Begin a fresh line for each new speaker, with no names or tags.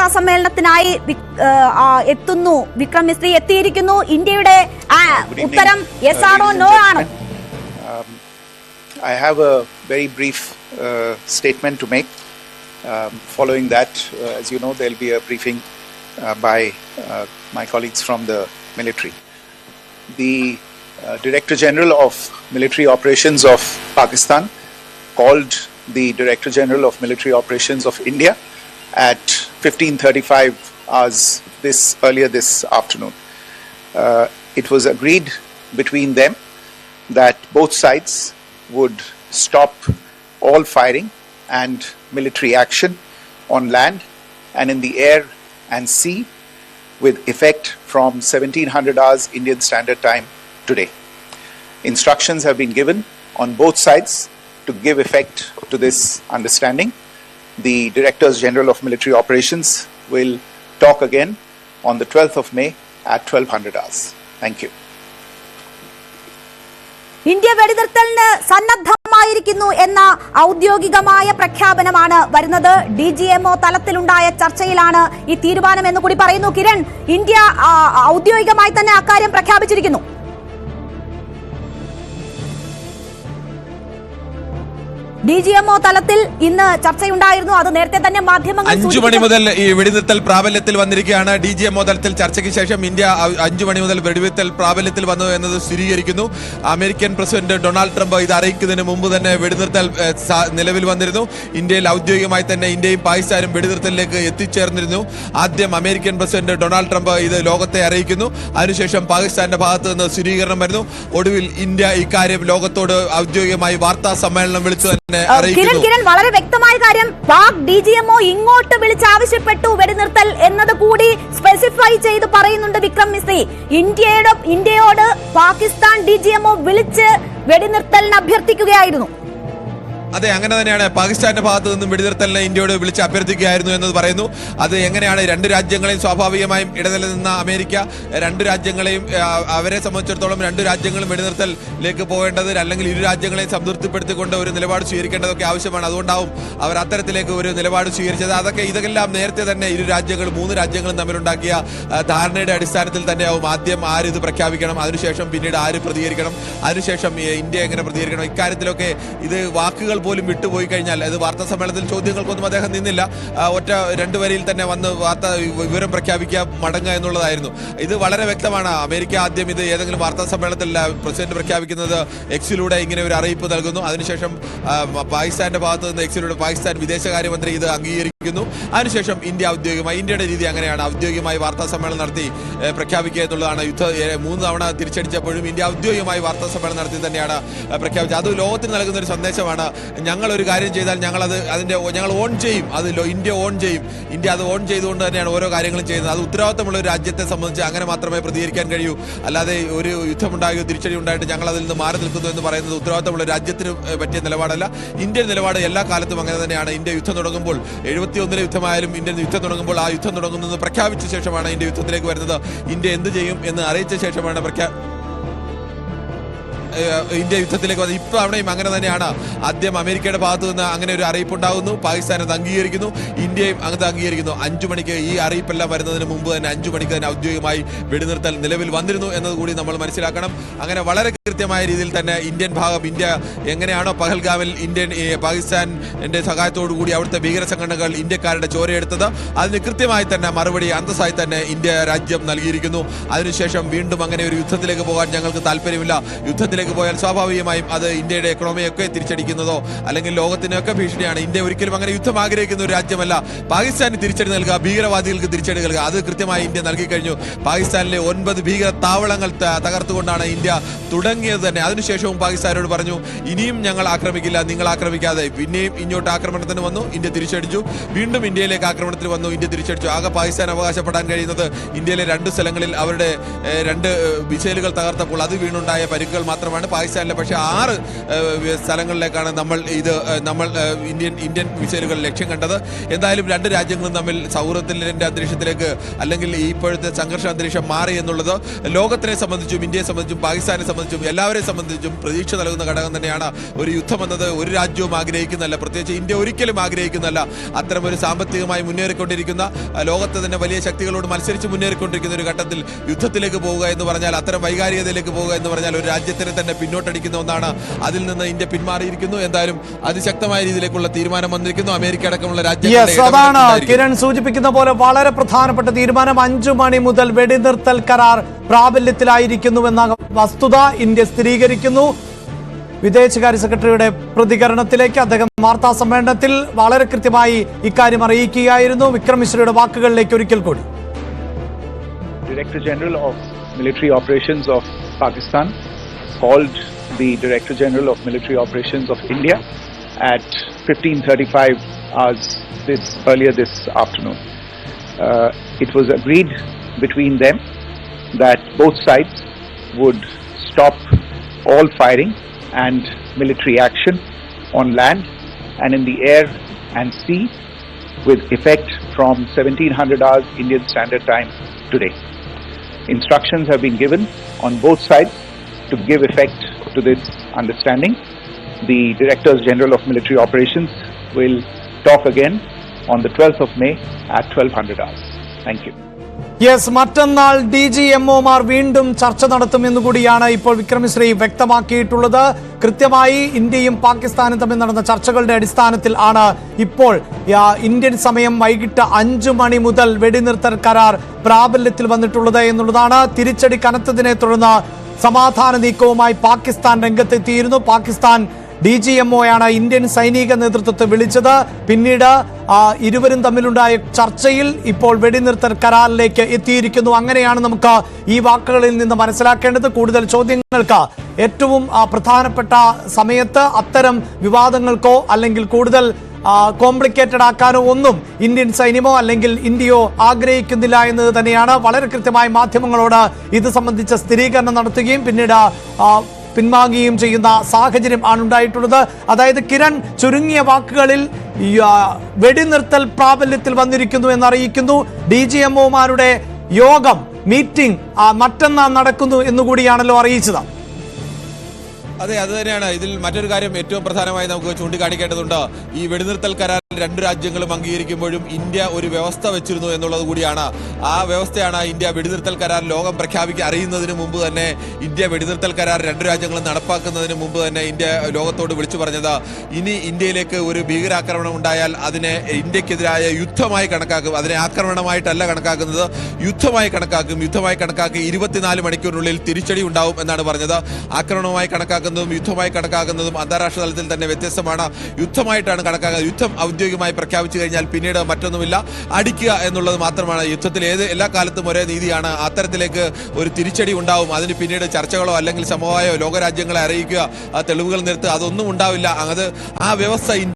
വാർത്താ സമ്മേളനത്തിനായി എത്തുന്നു. വിക്രം മിസ്രി എത്തിയിരിക്കുന്നു. ഇന്ത്യയുടെ ഉത്തരം യെസ് ആണോ നോ ആണോ?
I have a very brief statement to make. Following that, as you know, there will be a briefing by my colleagues from the military. The Director General of Military Operations of Pakistan called the Director General of Military Operations of India at 15:35 hours earlier this afternoon. It was agreed between them that both sides would stop all firing and military action on land and in the air and sea with effect from 1700 hours Indian Standard Time today. Instructions have been given on both sides to give effect to this understanding. The Directors General of Military Operations will talk again on the 12th of May at 1200 hours. Thank you.
India വെടിനിർത്തലിന് സന്നദ്ധമായിരിക്കുന്നു എന്ന ഔദ്യോഗികമായ പ്രഖ്യാപനമാണ് വരുന്നത്. DGMO തലത്തിലുണ്ടായ ചർച്ചയിലാണ് ഈ തീരുമാനം എന്ന് കൂടി പറയുന്നു. കിരൺ, ഇന്ത്യ ഔദ്യോഗികമായി തന്നെ അക്കാര്യം പ്രഖ്യാപിച്ചിരിക്കുന്നു. DGMO തലത്തിൽ ഇന്ന് ചർച്ചയുണ്ടായിരുന്നു. അത് നേരത്തെ തന്നെ മാധ്യമങ്ങൾ
5 മണി മുതൽ ഈ വെടിനിർത്തൽ പ്രാബല്യത്തിൽ വന്നിരിക്കുകയാണ്. DGMO തലത്തിൽ ചർച്ചയ്ക്ക് ശേഷം ഇന്ത്യ 5 മണി മുതൽ വെടിനിർത്തൽ പ്രാബല്യത്തിൽ വന്നു എന്നത് സ്ഥിരീകരിക്കുന്നു. അമേരിക്കൻ പ്രസിഡന്റ് ഡൊണാൾഡ് ട്രംപ് ഇത് അറിയിക്കുന്നതിന് മുമ്പ് തന്നെ വെടിനിർത്തൽ നിലവിൽ വന്നിരുന്നു. ഇന്ത്യയിൽ ഔദ്യോഗികമായി തന്നെ ഇന്ത്യയും പാകിസ്ഥാനും വെടിനിർത്തലിലേക്ക് എത്തിച്ചേർന്നിരുന്നു. ആദ്യം അമേരിക്കൻ പ്രസിഡന്റ് ഡൊണാൾഡ് ട്രംപ് ഇത് ലോകത്തെ അറിയിക്കുന്നു. അതിനുശേഷം പാകിസ്ഥാന്റെ ഭാഗത്ത് നിന്ന് സ്ഥിരീകരണം വരുന്നു. ഒടുവിൽ ഇന്ത്യ ഇക്കാര്യം ലോകത്തോട് ഔദ്യോഗികമായി വാർത്താ സമ്മേളനം വിളിച്ചു
കിരൺ, വളരെ വ്യക്തമായ കാര്യം, പാക് DGMO ഇങ്ങോട്ട് വിളിച്ചാവശ്യപ്പെട്ടു വെടിനിർത്തൽ എന്നത് കൂടി സ്പെസിഫൈ ചെയ്ത് പറയുന്നുണ്ട് വിക്രം മിസ്രി. ഇന്ത്യയോട് പാകിസ്ഥാൻ DGMO വിളിച്ച് വെടിനിർത്തലിന് അഭ്യർത്ഥിക്കുകയായിരുന്നു.
അതെ, അങ്ങനെ തന്നെയാണ്. പാകിസ്ഥാന്റെ ഭാഗത്ത് നിന്നും വെടിനിർത്തലിനെ ഇന്ത്യയോട് വിളിച്ച് അഭ്യർത്ഥിക്കുകയായിരുന്നു എന്നത് പറയുന്നു. അത് എങ്ങനെയാണ് രണ്ട് രാജ്യങ്ങളെയും സ്വാഭാവികമായും ഇടനില നിന്ന അമേരിക്ക രണ്ട് രാജ്യങ്ങളെയും അവരെ സംബന്ധിച്ചിടത്തോളം രണ്ട് രാജ്യങ്ങളും വെടിനിർത്തലിലേക്ക് പോകേണ്ടത് അല്ലെങ്കിൽ ഇരു രാജ്യങ്ങളെയും സംതൃപ്തിപ്പെടുത്തിക്കൊണ്ട് ഒരു നിലപാട് സ്വീകരിക്കേണ്ടതൊക്കെ ആവശ്യമാണ്. അതുകൊണ്ടാവും അവർ അത്തരത്തിലേക്ക് ഒരു നിലപാട് സ്വീകരിച്ചത്. ഇതെല്ലാം നേരത്തെ തന്നെ ഇരു രാജ്യങ്ങളും 3 രാജ്യങ്ങളും തമ്മിലുണ്ടാക്കിയ ധാരണയുടെ അടിസ്ഥാനത്തിൽ തന്നെയാവും ആദ്യം ആര് ഇത് പ്രഖ്യാപിക്കണം, അതിനുശേഷം പിന്നീട് ആര് പ്രതികരിക്കണം, അതിനുശേഷം ഇന്ത്യ എങ്ങനെ പ്രതികരിക്കണം. ഇക്കാര്യത്തിലൊക്കെ ഇത് വാക്കുകൾ പോലും വിട്ടുപോയി കഴിഞ്ഞാൽ അത് വാർത്താ സമ്മേളനത്തിൽ ചോദ്യങ്ങൾക്കൊന്നും അദ്ദേഹം നിന്നില്ല. ഒറ്റ 2 വരിയിൽ തന്നെ വന്ന് വിവരം പ്രഖ്യാപിക്കുക, മടങ്ങുക എന്നുള്ളതായിരുന്നു. ഇത് വളരെ വ്യക്തമാണ്. അമേരിക്ക ആദ്യം ഇത് ഏതെങ്കിലും വാർത്താ സമ്മേളനത്തിൽ പ്രസിഡന്റ് പ്രഖ്യാപിക്കുന്നത് എക്സിലൂടെ ഇങ്ങനെ ഒരു അറിയിപ്പ് നൽകുന്നു. അതിനുശേഷം പാകിസ്ഥാന്റെ ഭാഗത്ത് നിന്ന് എക്സിലൂടെ പാകിസ്ഥാൻ വിദേശകാര്യമന്ത്രി ഇത് അംഗീകരിക്കുന്നു. അതിനുശേഷം ഇന്ത്യയുടെ രീതി അങ്ങനെയാണ്. ഔദ്യോഗികമായി വാർത്താ സമ്മേളനം നടത്തി പ്രഖ്യാപിക്കുക എന്നുള്ളതാണ്. 3 തവണ തിരിച്ചടിച്ചപ്പോഴും ഇന്ത്യ ഔദ്യോഗികമായി വാർത്താ സമ്മേളനം നടത്തി തന്നെയാണ് പ്രഖ്യാപിച്ചത്. അത് ലോകത്തിന് നൽകുന്ന ഒരു സന്ദേശമാണ്. ഞങ്ങൾ ഒരു കാര്യം ചെയ്താൽ ഞങ്ങൾ ഓൺ ചെയ്യും, അത് ഇന്ത്യ ഓൺ ചെയ്യും. ഇന്ത്യ അത് ഓൺ ചെയ്തുകൊണ്ട് തന്നെയാണ് ഓരോ കാര്യങ്ങളും ചെയ്യുന്നത്. അത് ഉത്തരവാദിത്തമുള്ള ഒരു രാജ്യത്തെ സംബന്ധിച്ച് അങ്ങനെ മാത്രമേ പ്രതികരിക്കാൻ കഴിയൂ. അല്ലാതെ ഒരു യുദ്ധമുണ്ടായോ തിരിച്ചടി ഉണ്ടായിട്ട് ഞങ്ങൾ അതിൽ നിന്ന് മാറി നിൽക്കുന്നു എന്ന് പറയുന്നത് ഉത്തരവാദിത്തമുള്ള രാജ്യത്തിന് പറ്റിയ നിലപാടല്ല. ഇന്ത്യൻ നിലപാട് എല്ലാ കാലത്തും അങ്ങനെ തന്നെയാണ്. ഇന്ത്യ യുദ്ധം തുടങ്ങുമ്പോൾ 71 യുദ്ധമായാലും ഇന്ത്യൻ യുദ്ധം തുടങ്ങുമ്പോൾ ആ യുദ്ധം തുടങ്ങുന്നത് പ്രഖ്യാപിച്ച ശേഷമാണ് ഇന്ത്യ യുദ്ധത്തിലേക്ക് വരുന്നത്. ഇന്ത്യ എന്ത് ചെയ്യും എന്ന് അറിയിച്ച ശേഷമാണ് ഇന്ത്യ യുദ്ധത്തിലേക്ക് വന്നത്. ഇപ്പോൾ അവിടെയും അങ്ങനെ തന്നെയാണ്. ആദ്യം അമേരിക്കയുടെ ഭാഗത്തു നിന്ന് അങ്ങനെ ഒരു അറിയിപ്പുണ്ടാകുന്നു, പാകിസ്ഥാൻ അത് അംഗീകരിക്കുന്നു, ഇന്ത്യയും അത് അംഗീകരിക്കുന്നു. 5 മണിക്ക് ഈ അറിയിപ്പെല്ലാം വരുന്നതിന് മുമ്പ് തന്നെ 5 മണിക്ക് തന്നെ ഔദ്യോഗികമായി വെടിനിർത്തൽ നിലവിൽ വന്നിരുന്നു എന്നത് കൂടി നമ്മൾ മനസ്സിലാക്കണം. അങ്ങനെ വളരെ കൃത്യമായ രീതിയിൽ തന്നെ ഇന്ത്യ എങ്ങനെയാണോ പഹൽഗാമിൽ പാകിസ്ഥാന്റെ സഹായത്തോടു കൂടി അവിടുത്തെ ഭീകര സംഘടനകൾ ഇന്ത്യക്കാരുടെ ചോരയെടുത്തത്, അതിന് കൃത്യമായി തന്നെ മറുപടി അന്തസ്സായി തന്നെ ഇന്ത്യ രാജ്യം നൽകിയിരിക്കുന്നു. അതിനുശേഷം വീണ്ടും അങ്ങനെ ഒരു യുദ്ധത്തിലേക്ക് പോകാൻ ഞങ്ങൾക്ക് താല്പര്യമില്ല. യുദ്ധത്തിലേക്ക് പോയാൽ സ്വാഭാവികമായും അത് ഇന്ത്യയുടെ എക്കണോമിയൊക്കെ തിരിച്ചടിക്കുന്നതോ അല്ലെങ്കിൽ ലോകത്തിനൊക്കെ ഭീഷണിയാണ്. ഇന്ത്യ ഒരിക്കലും അങ്ങനെ യുദ്ധം ആഗ്രഹിക്കുന്ന ഒരു രാജ്യമല്ല. പാകിസ്ഥാന് തിരിച്ചടി നൽകുക, ഭീകരവാദികൾക്ക് തിരിച്ചടി നൽകുക, അത് കൃത്യമായി ഇന്ത്യ നൽകി കഴിഞ്ഞു. പാകിസ്ഥാനിലെ 9 ഭീകര താവളങ്ങൾ തകർത്തുകൊണ്ടാണ് ഇന്ത്യ തുടങ്ങിയത് തന്നെ. അതിനുശേഷവും പാകിസ്ഥാനോട് പറഞ്ഞു, ഇനിയും ഞങ്ങൾ ആക്രമിക്കില്ല, നിങ്ങൾ ആക്രമിക്കാതെ. പിന്നെയും ഇങ്ങോട്ട് ആക്രമണത്തിന് വന്നു, ഇന്ത്യ തിരിച്ചടിച്ചു. വീണ്ടും ഇന്ത്യയിലേക്ക് ആക്രമണത്തിന് വന്നു, ഇന്ത്യ തിരിച്ചടിച്ചു. ആകെ പാകിസ്ഥാൻ അവകാശപ്പെടാൻ കഴിയുന്നത് ഇന്ത്യയിലെ 2 സ്ഥലങ്ങളിൽ അവരുടെ 2 മിസൈലുകൾ തകർത്തപ്പോൾ അത് വീണുണ്ടായ പരിക്കുകൾ മാത്രമാണ്. മാത്രമാണ് പാകിസ്ഥാനിലെ. പക്ഷേ 6 സ്ഥലങ്ങളിലേക്കാണ് നമ്മൾ ഇന്ത്യൻ മിസൈലുകൾ ലക്ഷ്യം കണ്ടത്. എന്തായാലും രണ്ട് രാജ്യങ്ങളും തമ്മിൽ സൗഹൃദത്തിന്റെ അന്തരീക്ഷത്തിലേക്ക് അല്ലെങ്കിൽ ഇപ്പോഴത്തെ സംഘർഷ അന്തരീക്ഷം മാറി എന്നുള്ളത് ലോകത്തിനെ സംബന്ധിച്ചും ഇന്ത്യയെ സംബന്ധിച്ചും പാകിസ്ഥാനെ സംബന്ധിച്ചും എല്ലാവരെയും സംബന്ധിച്ചും പ്രതീക്ഷ നൽകുന്ന ഘടകം തന്നെയാണ്. ഒരു യുദ്ധം എന്നത് ഒരു രാജ്യവും ആഗ്രഹിക്കുന്നല്ല, പ്രത്യേകിച്ച് ഇന്ത്യ ഒരിക്കലും ആഗ്രഹിക്കുന്നല്ല. അത്തരമൊരു സാമ്പത്തികമായി മുന്നേറിക്കൊണ്ടിരിക്കുന്ന ലോകത്തെ തന്നെ വലിയ ശക്തികളോട് മത്സരിച്ച് മുന്നേറിക്കൊണ്ടിരിക്കുന്ന ഒരു ഘട്ടത്തിൽ യുദ്ധത്തിലേക്ക് പോവുക എന്ന് പറഞ്ഞാൽ, അത്തരം വൈകാരികതയിലേക്ക് പോവുക എന്ന് പറഞ്ഞാൽ ഒരു രാജ്യത്തിനെ തന്നെ പിന്നോട്ടടിക്കുന്ന ഒന്നാണ്. അതിൽ നിന്ന് ഇന്ത്യ പിന്മാറിയിരിക്കുന്നു. എന്തായാലും അതിശക്തമായ രീതിയിലേക്കുള്ള തീരുമാനം വന്നിരിക്കുന്നു. അമേരിക്ക അടക്കമുള്ള
അതാണ് കിരൺ സൂചിപ്പിക്കുന്ന പോലെ വളരെ പ്രധാനപ്പെട്ട തീരുമാനം. 5 മണി മുതൽ വെടിനിർത്തൽ കരാർ പ്രാബല്യത്തിലായിരിക്കുന്നുവെന്ന വസ്തുത ഇന്ത്യ സ്ഥിരീകരിക്കുന്നു. വിദേശകാര്യ സെക്രട്ടറിയുടെ പ്രതികരണത്തിലേക്ക് അദ്ദേഹം വാർത്താ സമ്മേളനത്തിൽ വളരെ കൃത്യമായി ഇക്കാര്യം അറിയിക്കുകയായിരുന്നു. വിക്രം മിശ്രയുടെ വാക്കുകളിലേക്ക് ഒരിക്കൽ കൂടി.
Director General of Military Operations of Pakistan called the Director General of Military Operations of India at 15:35 hours earlier this afternoon. It was agreed between them that both sides would stop all firing and military action on land and in the air and sea with effect from 1700 hours Indian Standard Time today. Instructions have been given on both sides to give effect to this understanding. The Directors General of Military Operations will talk again on the 12th of May at 1200 hours. Thank you.
മറ്റന്നാൾ DGMOമാർ വീണ്ടും ചർച്ച നടത്തുമെന്ന് കൂടിയാണ് ഇപ്പോൾ വിക്രം മിശ്രി വ്യക്തമാക്കിയിട്ടുള്ളത്. കൃത്യമായി ഇന്ത്യയും പാകിസ്ഥാനും തമ്മിൽ നടന്ന ചർച്ചകളുടെ അടിസ്ഥാനത്തിൽ ആണ് ഇപ്പോൾ ഇന്ത്യൻ സമയം വൈകിട്ട് 5 മണി മുതൽ വെടിനിർത്തൽ കരാർ പ്രാബല്യത്തിൽ വന്നിട്ടുള്ളത് എന്നുള്ളതാണ്. തിരിച്ചടി കനത്തതിനെ തുടർന്ന് സമാധാന നീക്കവുമായി പാകിസ്ഥാൻ രംഗത്തെത്തിയിരുന്നു. പാകിസ്ഥാൻ DGMOയാണ് ഇന്ത്യൻ സൈനിക നേതൃത്വത്തെ വിളിച്ചത്. പിന്നീട് ഇരുവരും തമ്മിലുണ്ടായ ചർച്ചയിൽ ഇപ്പോൾ വെടിനിർത്തൽ കരാറിലേക്ക് എത്തിയിരിക്കുന്നു. അങ്ങനെയാണ് നമുക്ക് ഈ വാക്കുകളിൽ നിന്ന് മനസ്സിലാക്കേണ്ടത്. കൂടുതൽ ചോദ്യങ്ങൾക്ക് ഏറ്റവും പ്രധാനപ്പെട്ട സമയത്ത് അത്തരം വിവാദങ്ങൾക്കോ അല്ലെങ്കിൽ കൂടുതൽ കോംപ്ലിക്കേറ്റഡ് ആക്കാനോ ഒന്നും ഇന്ത്യൻ സൈന്യമോ അല്ലെങ്കിൽ ഇന്ത്യയോ ആഗ്രഹിക്കുന്നില്ല എന്നത് തന്നെയാണ്. വളരെ കൃത്യമായി മാധ്യമങ്ങളോട് ഇത് സംബന്ധിച്ച സ്ഥിരീകരണം നടത്തുകയും പിന്നീട് പിൻവാങ്ങുകയും ചെയ്യുന്ന സാഹചര്യം ആണ് ഉണ്ടായിട്ടുള്ളത്. അതായത് കിരൺ ചുരുങ്ങിയ വാക്കുകളിൽ വെടിനിർത്തൽ പ്രാബല്യത്തിൽ വന്നിരിക്കുന്നു എന്നറിയിക്കുന്നു. DGMOമാരുടെ യോഗം മീറ്റിംഗ് മറ്റന്നാൾ നടക്കുന്നു എന്നുകൂടിയാണല്ലോ അറിയിച്ചത്.
അതെ, അത് തന്നെയാണ്. ഇതിൽ മറ്റൊരു കാര്യം ഏറ്റവും പ്രധാനമായി നമുക്ക് ചൂണ്ടിക്കാണിക്കേണ്ടതുണ്ട്. ഈ വെടിനിർത്തൽ കരാർ രണ്ട് രാജ്യങ്ങളും അംഗീകരിക്കുമ്പോഴും ഇന്ത്യ ഒരു വ്യവസ്ഥ വെച്ചിരുന്നു എന്നുള്ളത് കൂടിയാണ്. ആ വ്യവസ്ഥയാണ് ഇന്ത്യ വെടിനിർത്തൽ കരാർ ലോകം അറിയുന്നതിന് മുമ്പ് തന്നെ, ഇന്ത്യ വെടിനിർത്തൽ കരാർ രണ്ട് രാജ്യങ്ങളും നടപ്പാക്കുന്നതിന് മുമ്പ് തന്നെ ഇന്ത്യ ലോകത്തോട് വിളിച്ചു പറഞ്ഞത്, ഇനി ഇന്ത്യയിലേക്ക് ഒരു ഭീകരാക്രമണം ഉണ്ടായാൽ അതിനെ ഇന്ത്യക്കെതിരായ യുദ്ധമായി കണക്കാക്കും. അതിനെ ആക്രമണമായിട്ടല്ല കണക്കാക്കുന്നത്, യുദ്ധമായി കണക്കാക്കും. യുദ്ധമായി കണക്കാക്കി 24 മണിക്കൂറിനുള്ളിൽ തിരിച്ചടി ഉണ്ടാവും എന്നാണ് പറഞ്ഞത്. ആക്രമണമായി കണക്കാക്കുന്നതും യുദ്ധമായി കണക്കാക്കുന്നതും അന്താരാഷ്ട്ര തലത്തിൽ തന്നെ വ്യത്യസ്തമാണ്. യുദ്ധമായിട്ടാണ് കണക്കാക്കുന്നത്. യുദ്ധം ഔദ്യോഗികമായി പ്രഖ്യാപിച്ചു കഴിഞ്ഞാൽ പിന്നീട് മറ്റൊന്നുമില്ല, അടിക്കുക എന്നുള്ളത് മാത്രമാണ്. യുദ്ധത്തിൽ എല്ലാ കാലത്തും ഒരേ നീതിയാണ്. അത്തരത്തിലേക്ക് ഒരു തിരിച്ചടി ഉണ്ടാവും. അതിന് പിന്നീട് ചർച്ചകളോ അല്ലെങ്കിൽ സമവായോ ലോകരാജ്യങ്ങളെ അറിയിക്കുക, തെളിവുകൾ നിർത്തുക, അതൊന്നും ഉണ്ടാവില്ല. അത് ആ വ്യവസ്ഥ